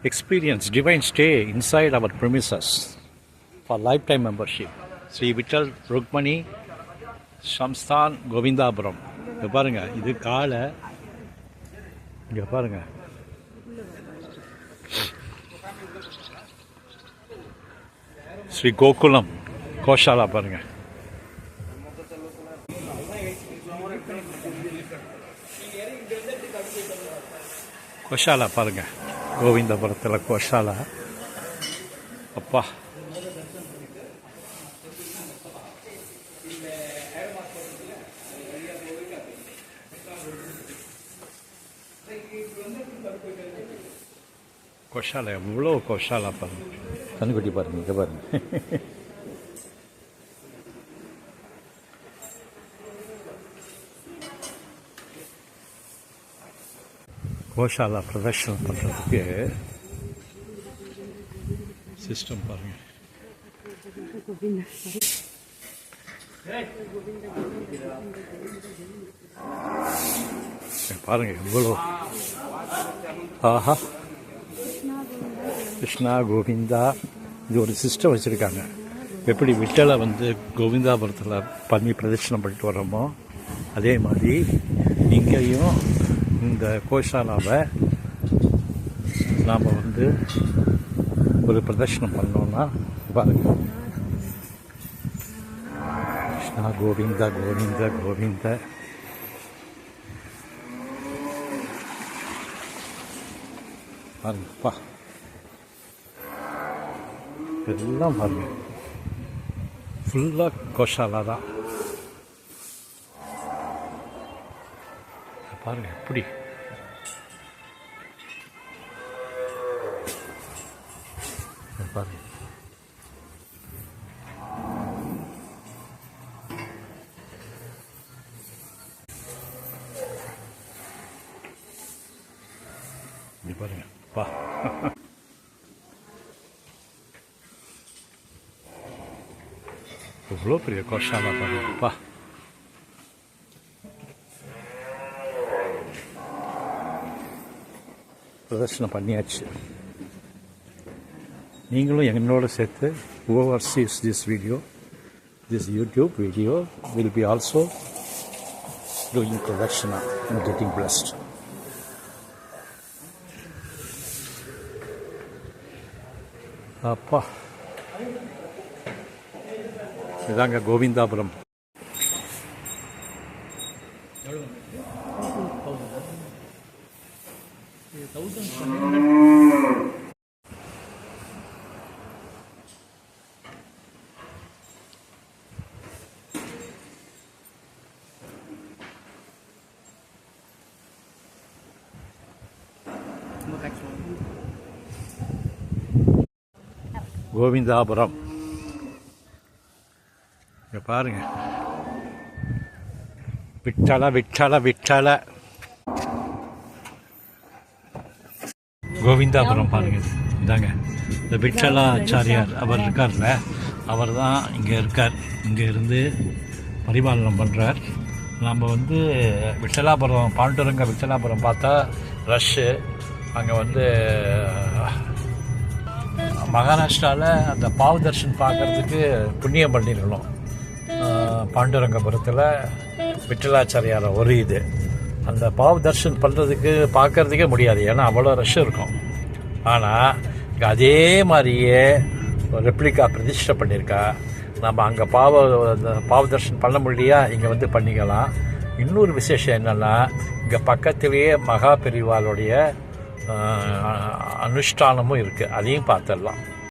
experience divine stay inside our premises for lifetime membership. Sri Vittal Rukmani Shamsthan Govindapuram. இங்கே பாருங்கள், இது காலை. இங்கே பாருங்கள், ஸ்ரீ கோகுலம் கோஷாலா பாருங்கள். கோஷாலா பாருங்கள், கோவிந்தபுரத்தில் கோஷாலா. அப்பா, கோஷாலா எவ்வளோ கோஷாலா பாருங்கள். கண்ணுக்குட்டி பாருங்கள், இங்கே பாருங்கள். கோஷாலா பிரதர்ஷனம் பண்ணுறதுக்கு சிஸ்டம் பாருங்கள். பாருங்கள் எவ்வளோ. ஆஹா, கிருஷ்ணா கோவிந்தா. இது ஒரு சிஸ்டம் வச்சுருக்காங்க. எப்படி விட்டலை வந்து கோவிந்தாபுரத்தில் பண்ணி பிரதட்சணம் பண்ணிட்டு வரோமோ அதே மாதிரி இங்கேயும் இந்த கோஷாலாவை நாம் வந்து ஒரு பிரதர்ஷனம் பண்ணோன்னா பாருங்க, கிருஷ்ணா கோவிந்தா கோவிந்தா கோவிந்தா. பாருங்கப்பா, எல்லாம் பாருங்க, ஃபுல்லாக கோஷாலா தான். பாருங்க எப்படி பாருங்க. இப்படி பாருங்க பா. எவ்வளோ பெரிய கோஷாலா பாருங்கப்பா. பிரதர்ஷனம் பண்ணியாச்சு. நீங்களும் என்னோட சேர்த்து whoever sees this video, this YouTube video will be also doing pradakshina and getting blessed. அப்பா, இதாங்க கோவிந்தாபுரம். கோவிந்தாபுரம் இங்கே பாருங்க, விட்டல விட்டல விட்டல. கோவிந்தாபுரம் பாருங்க, இதாங்க இந்த விட்டலாச்சாரியார் அவர் இருக்கார்ல, அவர் தான் இங்கே இருக்கார். இங்கே இருந்து பரிபாலனம் பண்ணுறார். நம்ம வந்து விட்டலாபுரம், பாண்டுரங்க விட்டலாபுரம் பார்த்தா ரஷ்ஷு. அங்கே வந்து மகாராஷ்டிராவில் அந்த பாவ தர்ஷன் பார்க்குறதுக்கு புண்ணியம் பண்ணிடணும். பாண்டுரங்கபுரத்தில் விட்டலாச்சாரியார் ஒரு இது அந்த பாவ தர்ஷன் பண்ணுறதுக்கு பார்க்குறதுக்கே முடியாது, ஏன்னா அவ்வளோ ரஷ் இருக்கும். ஆனால் இங்கே அதே மாதிரியே ரெப்ளிகா பிரதிஷ்டை பண்ணியிருக்கா. நம்ம அங்கே பாவ தர்ஷன் பண்ண முடியா, இங்கே வந்து பண்ணிக்கலாம். இன்னொரு விசேஷம் என்னென்னா, இங்கே பக்கத்திலேயே மகா பெரிவாளுடைய அனுஷ்டானமும் இருக்குது, அதையும் பார்த்துடலாம்.